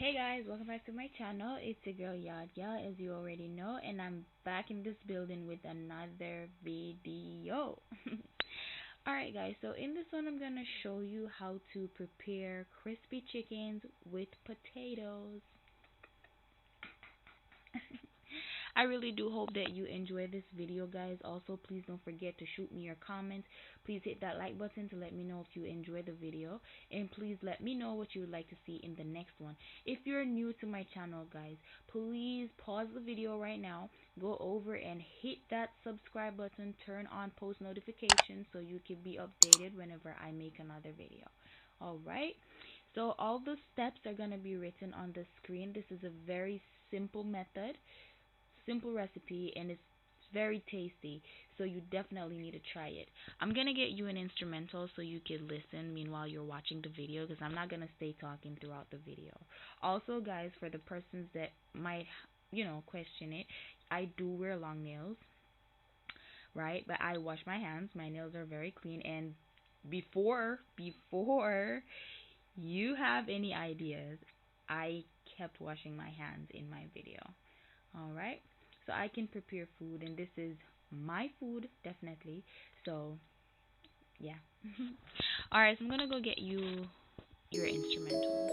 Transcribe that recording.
Hey guys, welcome back to my channel. It's your girl Yadya, as you already know, and I'm back in this building with another video. Alright guys, so in this one I'm gonna show you how to prepare crispy chickens with potatoes. I really do hope that you enjoy this video, guys. Also, please don't forget to shoot me your comments. Please hit that like button to let me know if you enjoy the video, and please let me know what you would like to see in the next one. If you're new to my channel, guys, please pause the video right now, go over and hit that subscribe button, turn on post notifications so you can be updated whenever I make another video. Alright, so all the steps are going to be written on the screen. This is a very simple method, simple recipe, and it's very tasty, so you definitely need to try it. I'm gonna get you an instrumental so you can listen meanwhile you're watching the video, because I'm not gonna stay talking throughout the video. Also guys, for the persons that might question it, I do wear long nails, right? But I wash my hands. My nails are very clean, and before you have any ideas, I kept washing my hands in my video. Alright, so I can prepare food, and this is my food, definitely. So, yeah. Alright, so I'm gonna go get you your instrumental.